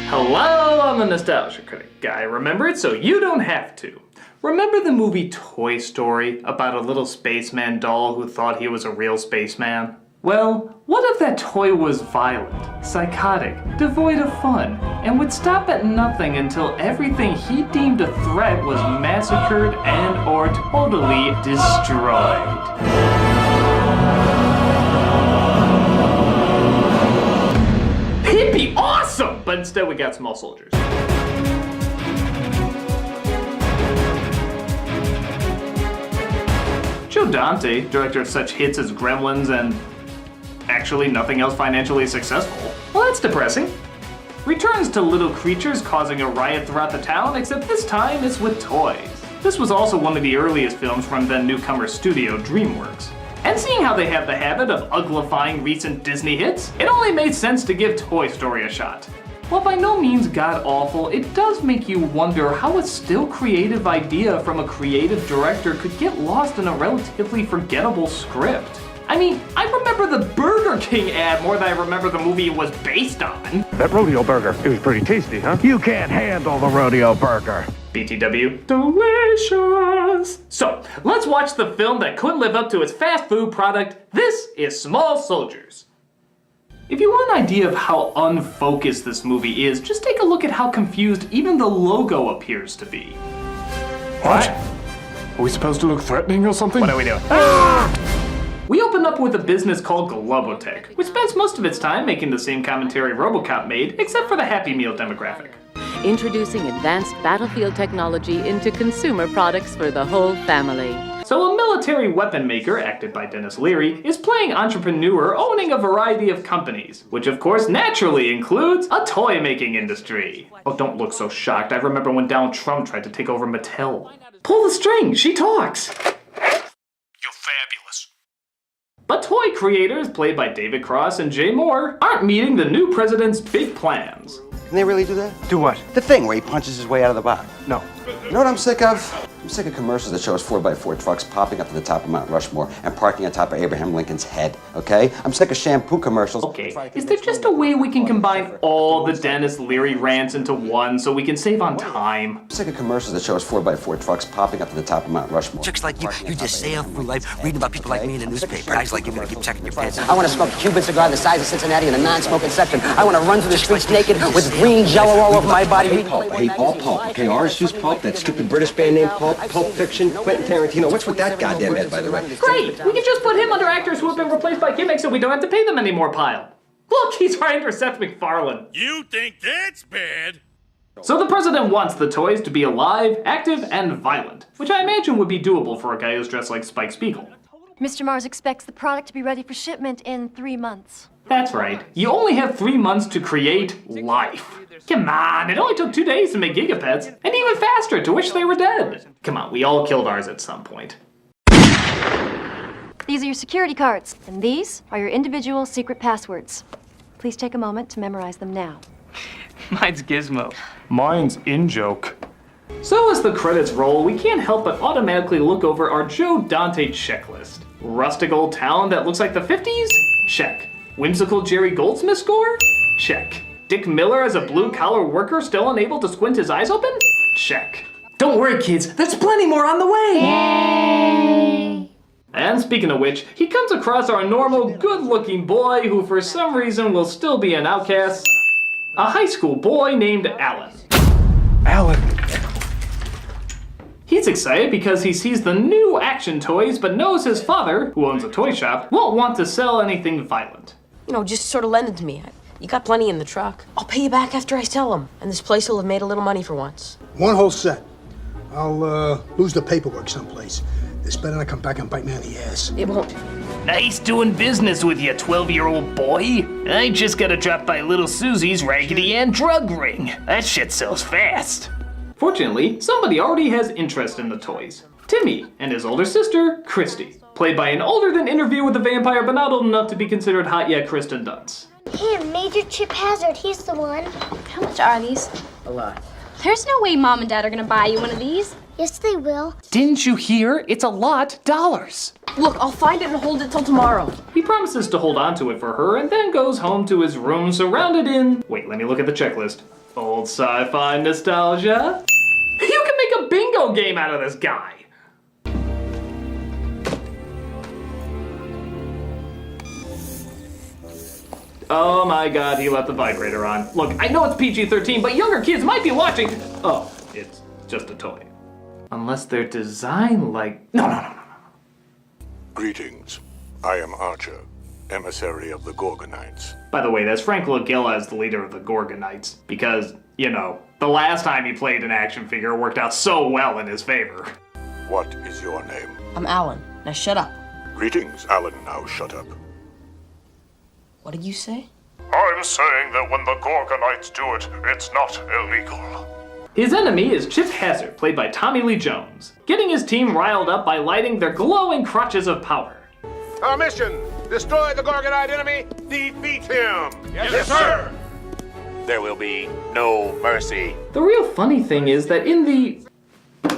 Hello, I'm the Nostalgia Critic guy. Remember it so you don't have to. Remember the movie Toy Story about a little spaceman doll who thought he was a real spaceman? Well, what if that toy was violent, psychotic, devoid of fun, and would stop at nothing until everything he deemed a threat was massacred and or totally destroyed? It'd be awesome! But instead we got small soldiers. Joe Dante, director of such hits as Gremlins and actually nothing else financially successful. Well, that's depressing. Returns to little creatures causing a riot throughout the town, except this time it's with toys. This was also one of the earliest films from then newcomer studio DreamWorks. And seeing how they have the habit of uglifying recent Disney hits, it only made sense to give Toy Story a shot. While by no means god-awful, it does make you wonder how a still creative idea from a creative director could get lost in a relatively forgettable script. I mean, I remember the Burger King ad more than I remember the movie it was based on. That rodeo burger, it was pretty tasty, huh? You can't handle the rodeo burger. BTW. Delicious! So, let's watch the film that couldn't live up to its fast food product. This is Small Soldiers. If you want an idea of how unfocused this movie is, just take a look at how confused even the logo appears to be. What? Are we supposed to look threatening or something? What are we doing? We open up with a business called Globotech, which spends most of its time making the same commentary RoboCop made, except for the Happy Meal demographic. Introducing advanced battlefield technology into consumer products for the whole family. So a military weapon maker, acted by Dennis Leary, is playing entrepreneur owning a variety of companies, which of course naturally includes a toy-making industry. Oh, don't look so shocked. I remember when Donald Trump tried to take over Mattel. Pull the string, she talks. You're fabulous. But toy creators, played by David Cross and Jay Moore, aren't meeting the new president's big plans. Can they really do that? Do what? The thing where he punches his way out of the box. No. You know what I'm sick of? I'm sick of commercials that show us 4x4 trucks popping up to the top of Mount Rushmore and parking on top of Abraham Lincoln's head, okay? I'm sick of shampoo commercials. Okay, is there just a way we can combine all the Dennis Leary rants into one so we can save on time? I'm sick of commercials that show us 4x4 trucks popping up to the top of Mount Rushmore. Chicks like you just sail through life reading about people like me in the newspaper. Guys like you gotta keep checking your pants. I want to smoke a Cuban cigar the size of Cincinnati in a non-smoking section. I want to run through the streets naked with green jello all over my body. Hey, Pulp. Hey, all Pulp. Okay, ours just Pulp. That stupid British band named Pulp. Pulp Fiction. Quentin Tarantino. What's with that goddamn head, by the way? Great! We can just put him under actors who have been replaced by gimmicks so we don't have to pay them any more pile. Look, he's trying to Seth MacFarlane. You think that's bad? So the president wants the toys to be alive, active, and violent, which I imagine would be doable for a guy who's dressed like Spike Spiegel. Mr. Mars expects the product to be ready for shipment in 3 months. That's right. You only have 3 months to create life. Come on, it only took 2 days to make Gigapets, and even faster to wish they were dead. Come on, we all killed ours at some point. These are your security cards, and these are your individual secret passwords. Please take a moment to memorize them now. Mine's Gizmo. Mine's in-joke. So as the credits roll, we can't help but automatically look over our Joe Dante checklist. Rustic old town that looks like the 50s? Check. Whimsical Jerry Goldsmith score? Check. Dick Miller as a blue-collar worker still unable to squint his eyes open? Check. Don't worry, kids, there's plenty more on the way! Yay! And speaking of which, he comes across our normal, good-looking boy who for some reason will still be an outcast. A high school boy named Alan. Alan. He's excited because he sees the new action toys, but knows his father, who owns a toy shop, won't want to sell anything violent. You know, just sort of lend it to me. You got plenty in the truck. I'll pay you back after I sell them. And this place will have made a little money for once. One whole set. I'll lose the paperwork someplace. This better not come back and bite me on the ass. It won't. Nice doing business with you, 12-year-old boy. I just gotta drop by Little Susie's Raggedy Ann drug ring. That shit sells fast. Fortunately, somebody already has interest in the toys. Timmy and his older sister, Christy, played by an older than Interview with the Vampire but not old enough to be considered hot yet Kristen Dunst. Him, Major Chip Hazard, he's the one. How much are these? A lot. There's no way Mom and Dad are gonna buy you one of these. Yes, they will. Didn't you hear? It's a lot dollars. Look, I'll find it and hold it till tomorrow. He promises to hold on to it for her and then goes home to his room surrounded in... Wait, let me look at the checklist. Old sci-fi nostalgia. You can make a bingo game out of this guy. Oh my god, he left the vibrator on. Look, I know it's PG-13, but younger kids might be watching. Oh, it's just a toy. Unless they're designed like... No. Greetings. I am Archer, emissary of the Gorgonites. By the way, that's Frank Lagilla as the leader of the Gorgonites. Because, you know, the last time he played an action figure worked out so well in his favor. What is your name? I'm Alan. Now shut up. Greetings, Alan. Now shut up. What did you say? I'm saying that when the Gorgonites do it, it's not illegal. His enemy is Chip Hazard, played by Tommy Lee Jones, getting his team riled up by lighting their glowing crotches of power. Our mission, destroy the Gorgonite enemy, defeat him. Yes, sir. There will be no mercy. The real funny thing is that in the...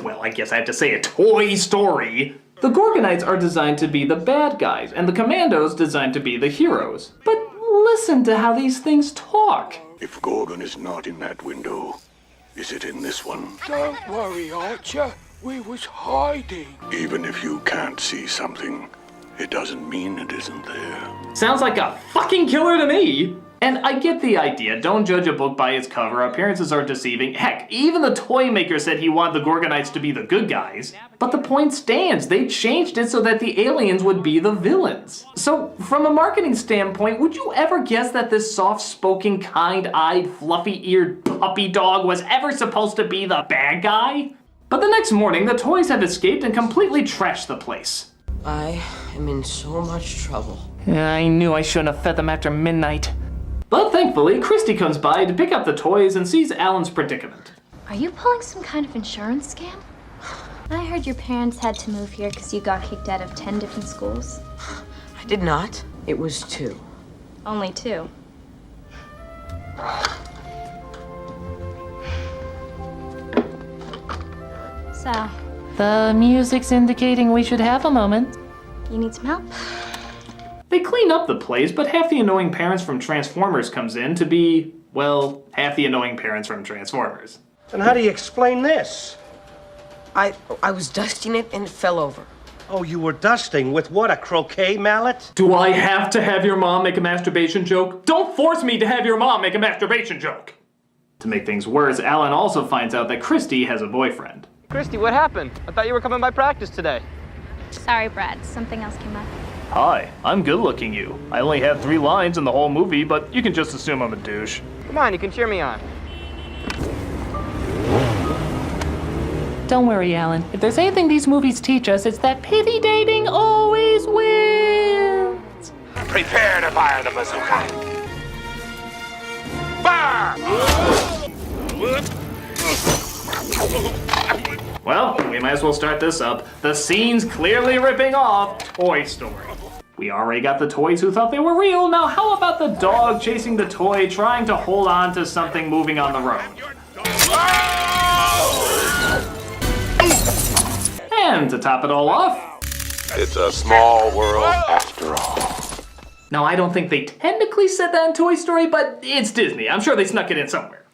well, I guess I have to say a Toy Story. The Gorgonites are designed to be the bad guys, and the Commandos designed to be the heroes. But listen to how these things talk. If Gorgon is not in that window, is it in this one? Don't worry, Archer. We was hiding. Even if you can't see something, it doesn't mean it isn't there. Sounds like a fucking killer to me. And I get the idea, don't judge a book by its cover, appearances are deceiving. Heck, even the toy maker said he wanted the Gorgonites to be the good guys. But the point stands, they changed it so that the aliens would be the villains. So, from a marketing standpoint, would you ever guess that this soft-spoken, kind-eyed, fluffy-eared puppy dog was ever supposed to be the bad guy? But the next morning, the toys have escaped and completely trashed the place. I am in so much trouble. I knew I shouldn't have fed them after midnight. But thankfully, Christy comes by to pick up the toys and sees Alan's predicament. Are you pulling some kind of insurance scam? I heard your parents had to move here because you got kicked out of 10 different schools. I did not. It was 2. Only 2. So, The music's indicating we should have a moment. you need some help? They clean up the place, but half the annoying parents from Transformers comes in to be, well, half the annoying parents from Transformers. And how do you explain this? I was dusting it and it fell over. Oh, you were dusting with what, a croquet mallet? Do I have to have your mom make a masturbation joke? Don't force me to have your mom make a masturbation joke! To make things worse, Alan also finds out that Christy has a boyfriend. Christy, what happened? I thought you were coming by practice today. Sorry, Brad. Something else came up. Hi, I'm good-looking you. I only have 3 lines in the whole movie, but you can just assume I'm a douche. Come on, you can cheer me on. Don't worry, Alan. If there's anything these movies teach us, it's that pity dating always wins. Prepare to fire the bazooka. Fire! Well, we might as well start this up. The scene's clearly ripping off Toy Story. We already got the toys who thought they were real. Now how about the dog chasing the toy, trying to hold on to something moving on the road? And to top it all off... It's a small world after all. Now, I don't think they technically said that in Toy Story, but it's Disney. I'm sure they snuck it in somewhere.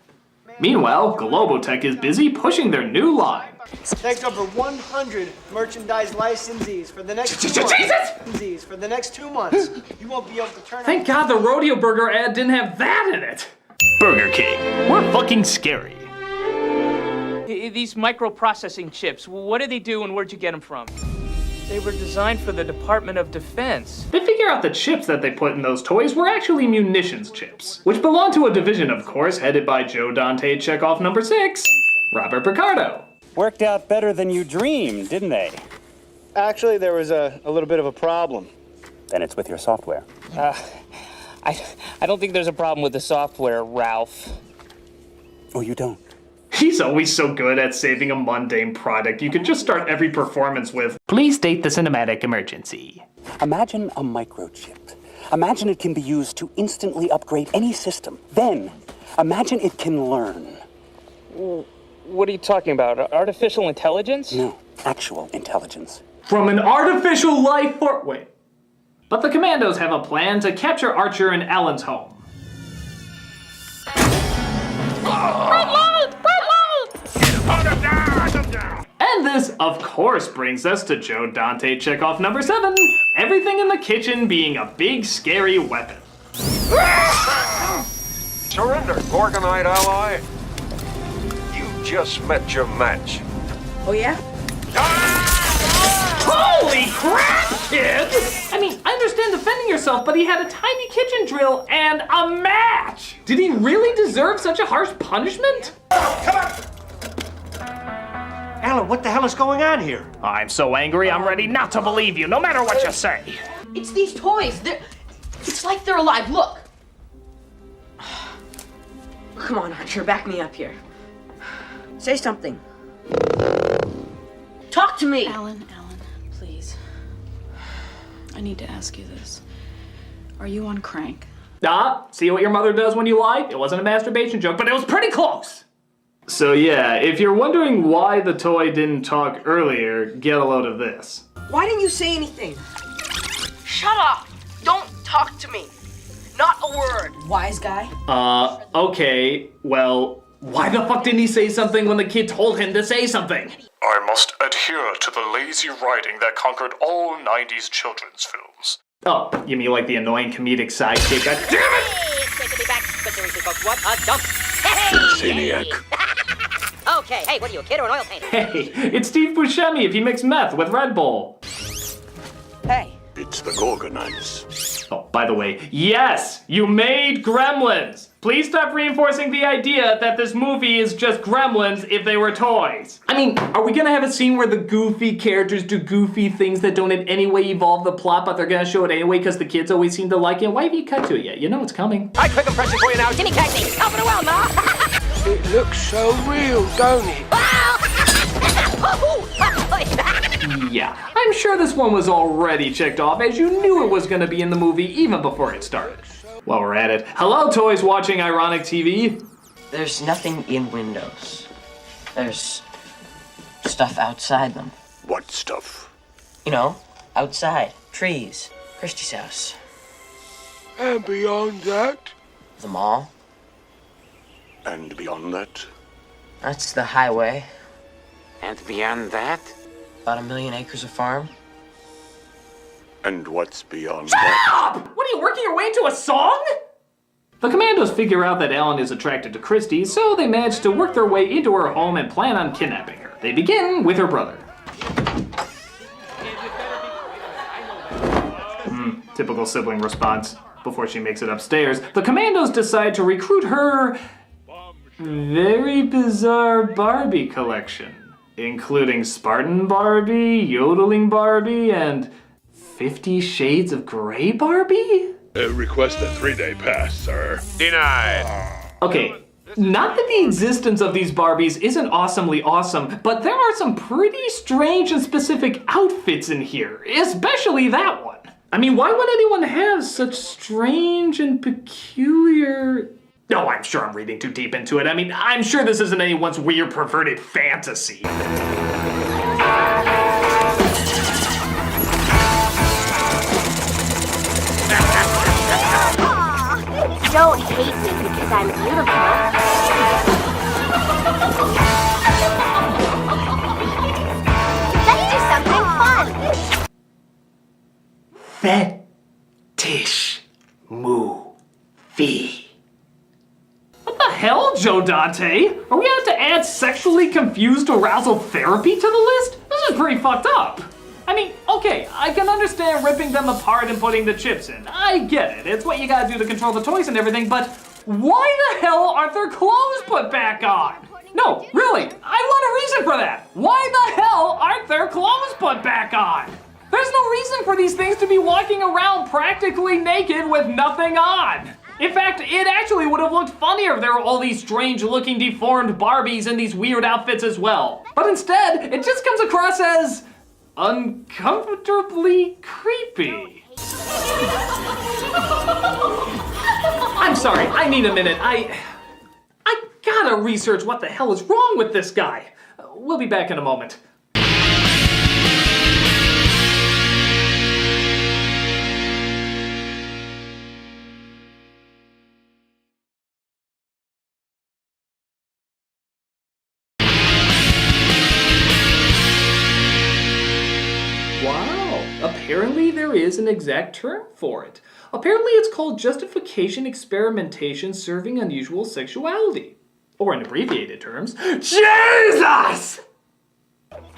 Meanwhile, Globotech is busy pushing their new line. Thanks over 100 merchandise licensees for the next 2 months. For the next 2 months. You won't be able to turn Thank God the Rodeo Burger ad didn't have that in it. Burger King, we're fucking scary. These microprocessing chips, what do they do and where'd you get them from? They were designed for the Department of Defense. They figure out the chips that they put in those toys were actually munitions chips, which belong to a division, of course, headed by Joe Dante Chekhov number 6, Robert Picardo. Worked out better than you dreamed, didn't they? Actually, there was a little bit of a problem. Then it's with your software. I don't think there's a problem with the software, Ralph. Oh, you don't? He's always so good at saving a mundane product. You can just start every performance with, "Please state the cinematic emergency." Imagine a microchip. Imagine it can be used to instantly upgrade any system. Then, imagine it can learn. What are you talking about? Artificial intelligence? No, actual intelligence. From an artificial life form. Wait. But the Commandos have a plan to capture Archer in Alan's home. And this, of course, brings us to Joe Dante checkoff number 7. Everything in the kitchen being a big, scary weapon. Surrender, Gorgonite ally. You just met your match. Oh, yeah? Holy crap, kid! I mean, I understand defending yourself, but he had a tiny kitchen drill and a match! Did he really deserve such a harsh punishment? Come on! Alan, what the hell is going on here? I'm so angry, I'm ready not to believe you, no matter what you say. It's these toys. It's like they're alive. Look. Come on, Archer, back me up here. Say something. Talk to me. Alan, please. I need to ask you this. Are you on crank? See what your mother does when you lie? It wasn't a masturbation joke, but it was pretty close. So yeah, if you're wondering why the toy didn't talk earlier, get a load of this. Why didn't you say anything? Shut up. Don't talk to me. Not a word. Wise guy. Okay, well, why the fuck didn't he say something when the kid told him to say something? I must adhere to the lazy writing that conquered all 90s children's films. Oh, you mean like the annoying comedic sidekick? God damn it! What a dump. Maniac. Okay, hey, what are you, a kid or an oil painter? Hey, it's Steve Buscemi if he mixed meth with Red Bull. Hey. It's the Gorgonites. Oh, by the way, yes, you made Gremlins. Please stop reinforcing the idea that this movie is just Gremlins if they were toys. I mean, are we gonna have a scene where the goofy characters do goofy things that don't in any way evolve the plot, but they're gonna show it anyway because the kids always seem to like it? Why have you cut to it yet? You know it's coming. I quick impression for you now. Jimmy Cagney, top of the world, Ma! It looks so real, don't it? Yeah, I'm sure this one was already checked off as you knew it was gonna be in the movie even before it started. While we're at it, hello toys watching Ironic TV. There's nothing in windows. There's stuff outside them. What stuff? You know, outside. Trees. Christie's house. And beyond that? The mall. And beyond that? That's the highway. And beyond that? About 1 million acres of farm. And what's beyond Shut that? up! What are you working your way into a song? The commandos figure out that Ellen is attracted to Christy, so they manage to work their way into her home and plan on kidnapping her. They begin with her brother. Typical sibling response. Before she makes it upstairs, the commandos decide to recruit her very bizarre Barbie collection, including Spartan Barbie, Yodeling Barbie, and 50 Shades of Grey Barbie? Request a 3-day pass, sir. Denied. Okay, not that the existence of these Barbies isn't awesomely awesome, but there are some pretty strange and specific outfits in here, especially that one. I mean, why would anyone have such strange and peculiar... Oh, I'm sure I'm reading too deep into it. I mean, I'm sure this isn't anyone's weird, perverted fantasy. Don't hate me because I'm beautiful. Let's do something fun. Fetish movie. What the hell, Joe Dante? Are we out to add sexually confused arousal therapy to the list? This is pretty fucked up. I mean, okay, I can understand ripping them apart and putting the chips in. I get it. It's what you gotta do to control the toys and everything, but why the hell aren't their clothes put back on? No, really, I want a reason for that. Why the hell aren't their clothes put back on? There's no reason for these things to be walking around practically naked with nothing on. In fact, it actually would have looked funnier if there were all these strange-looking deformed Barbies in these weird outfits as well. But instead, it just comes across as uncomfortably creepy. I'm sorry, I need a minute. I gotta research what the hell is wrong with this guy. We'll be back in a moment. is an exact term for it. Apparently it's called justification experimentation serving unusual sexuality. Or in abbreviated terms, Jesus!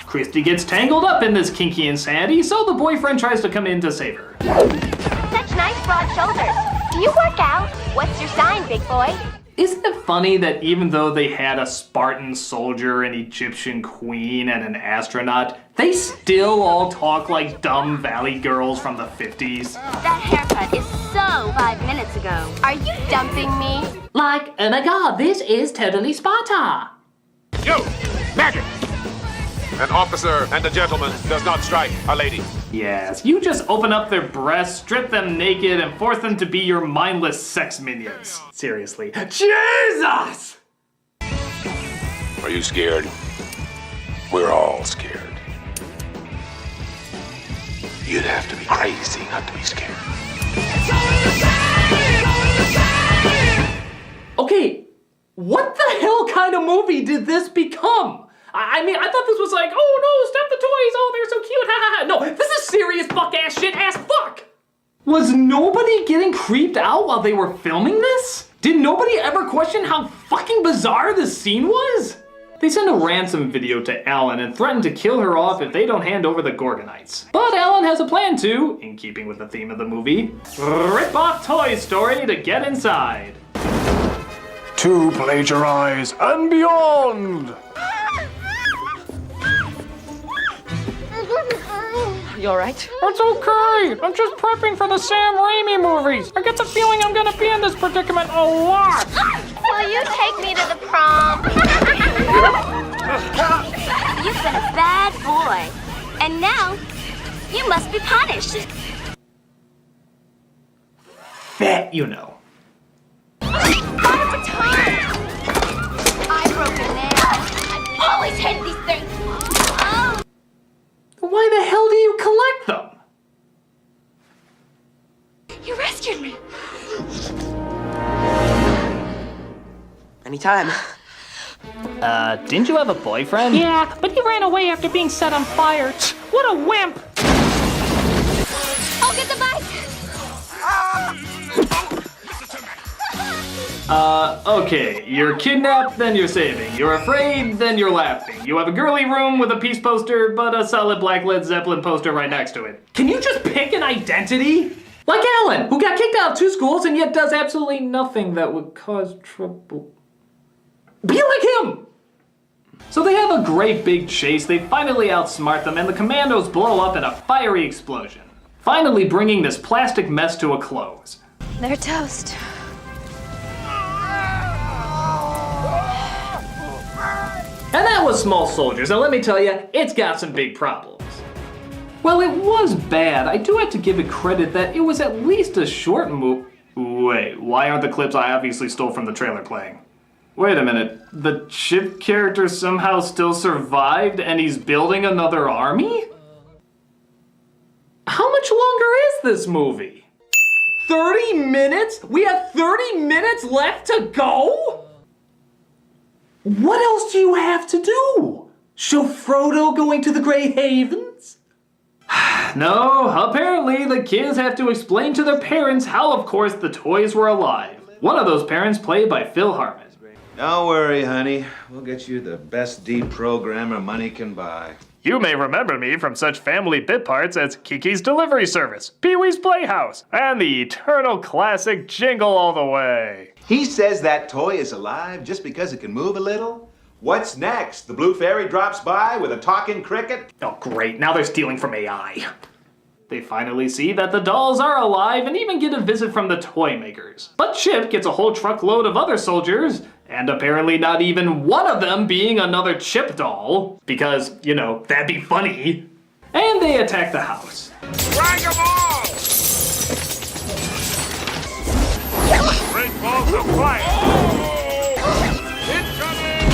Christy gets tangled up in this kinky insanity, so the boyfriend tries to come in to save her. Such nice broad shoulders. Do you work out? What's your sign, big boy? Isn't it funny that even though they had a Spartan soldier, an Egyptian queen, and an astronaut, they still all talk like dumb valley girls from the 50s? That haircut is so 5 minutes ago. Are you dumping me? Like, oh my god, this is totally Sparta! You! Maggot! An officer and a gentleman does not strike a lady. Yes, you just open up their breasts, strip them naked, and force them to be your mindless sex minions. Seriously. Jesus! Are you scared? We're all scared. You'd have to be crazy not to be scared. Okay, what the hell kind of movie did this become? I mean, I thought this was like, oh no, stop the toys, oh they're so cute, ha ha ha. No, this is serious fuck-ass shit ass fuck! Was nobody getting creeped out while they were filming this? Did nobody ever question how fucking bizarre this scene was? They send a ransom video to Alan and threaten to kill her off if they don't hand over the Gorgonites. But Alan has a plan to, in keeping with the theme of the movie, rip off Toy Story to get inside. To plagiarize and beyond! You alright? It's okay. I'm just prepping for the Sam Raimi movies. I get the feeling I'm gonna be in this predicament a lot. Will you take me to the prom? You've been a bad boy. And now, you must be punished. That you know. I broke a nail. I've always hated these things. Oh. Why the hell do you collect them? You rescued me. Anytime. Didn't you have a boyfriend? Yeah, but he ran away after being set on fire. What a wimp! I'll get the bike. Okay, you're kidnapped, then you're saving. You're afraid, then you're laughing. You have a girly room with a peace poster, but a solid black Led Zeppelin poster right next to it. Can you just pick an identity? Like Alan, who got kicked out of 2 schools and yet does absolutely nothing that would cause trouble. Be like him! So they have a great big chase, they finally outsmart them, and the commandos blow up in a fiery explosion, finally bringing this plastic mess to a close. They're toast. And that was Small Soldiers, and let me tell you, it's got some big problems. Well, it was bad. I do have to give it credit that it was at least a short movie. Wait, why aren't the clips I obviously stole from the trailer playing? Wait a minute, the Chip character somehow still survived and he's building another army? How much longer is this movie? 30 minutes? We have 30 minutes left to go? What else do you have to do? Show Frodo going to the Grey Havens? No, apparently the kids have to explain to their parents how, of course, the toys were alive. One of those parents played by Phil Hartman. Don't worry, honey. We'll get you the best deprogrammer money can buy. You may remember me from such family bit parts as Kiki's Delivery Service, Pee-wee's Playhouse, and the eternal classic Jingle All the Way. He says that toy is alive just because it can move a little? What's next? The blue fairy drops by with a talking cricket? Oh great, now they're stealing from AI. They finally see that the dolls are alive and even get a visit from the toy makers. But Chip gets a whole truckload of other soldiers, and apparently not even one of them being another Chip doll, because, you know, that'd be funny. And they attack the house. Drag them all! Great balls of fire! Incoming!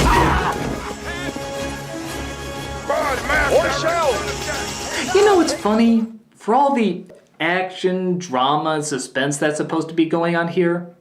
More shells! You know what's funny? For all the action, drama, and suspense that's supposed to be going on here,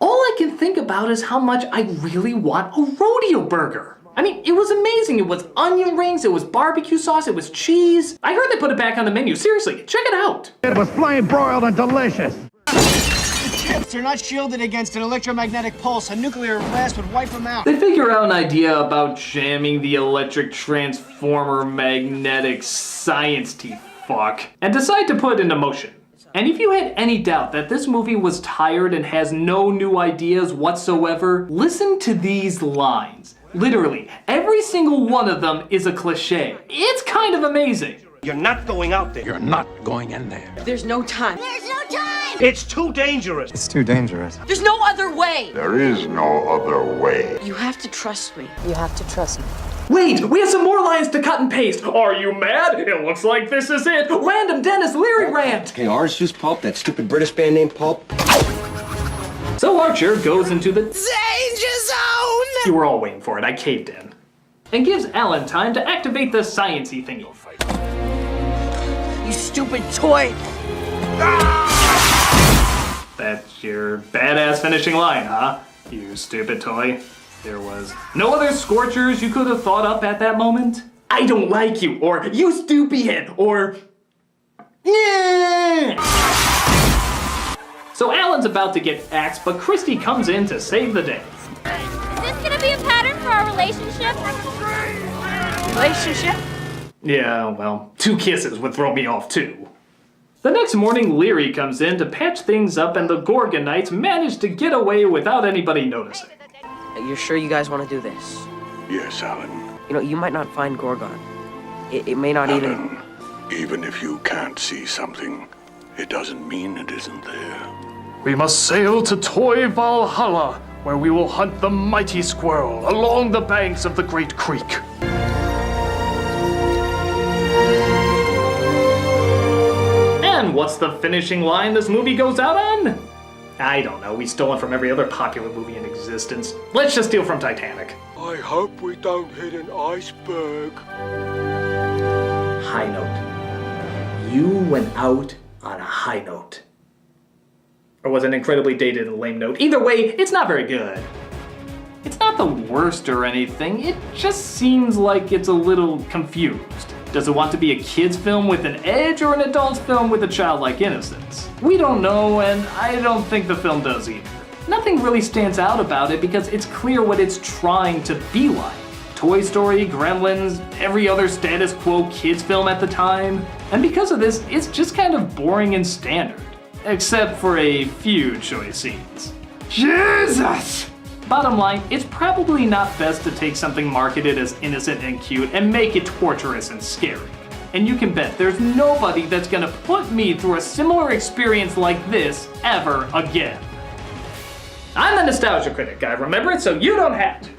all I can think about is how much I really want a rodeo burger. I mean, it was amazing. It was onion rings, it was barbecue sauce, it was cheese. I heard they put it back on the menu. Seriously, check it out. It was flame broiled and delicious. The chips are not shielded against an electromagnetic pulse. A nuclear blast would wipe them out. They figure out an idea about jamming the electric transformer magnetic science teeth fuck and decide to put it into motion. And if you had any doubt that this movie was tired and has no new ideas whatsoever, listen to these lines. Literally, every single one of them is a cliche. It's kind of amazing. You're not going out there. You're not going in there. There's no time. There's no time! It's too dangerous. It's too dangerous. There's no other way. There is no other way. You have to trust me. You have to trust me. Wait, we have some more lines to cut and paste. Are you mad? It looks like this is it. Random Dennis Leary rant. Okay, orange juice pulp, that stupid British band name Pulp. So Archer goes into the danger zone. You were all waiting for it. I caved in. And gives Alan time to activate the science-y thingy. You stupid toy. That's your badass finishing line, huh? You stupid toy. There was no other scorchers you could have thought up at that moment? I don't like you, or you stupid, or yeah. So Alan's about to get axed, but Christy comes in to save the day. Is this gonna be a pattern for our relationship? Relationship? Yeah, well, 2 kisses would throw me off too. The next morning, Leary comes in to patch things up and the Gorgonites manage to get away without anybody noticing. You're sure you guys want to do this? Yes, Alan. You know, you might not find Gorgon. It may not Alan, even if you can't see something, it doesn't mean it isn't there. We must sail to Toy Valhalla, where we will hunt the mighty squirrel along the banks of the Great Creek. And what's the finishing line this movie goes out on? I don't know, we stole it from every other popular movie in existence. Let's just steal from Titanic. I hope we don't hit an iceberg. High note. You went out on a high note. Or was it an incredibly dated and lame note? Either way, it's not very good. It's not the worst or anything, it just seems like it's a little confused. Does it want to be a kid's film with an edge or an adult's film with a childlike innocence? We don't know, and I don't think the film does either. Nothing really stands out about it because it's clear what it's trying to be like. Toy Story, Gremlins, every other status quo kids film at the time. And because of this, it's just kind of boring and standard. Except for a few choice scenes. Jesus! Bottom line, it's probably not best to take something marketed as innocent and cute and make it torturous and scary. And you can bet there's nobody that's gonna put me through a similar experience like this ever again. I'm the Nostalgia Critic, I remember it, so you don't have to.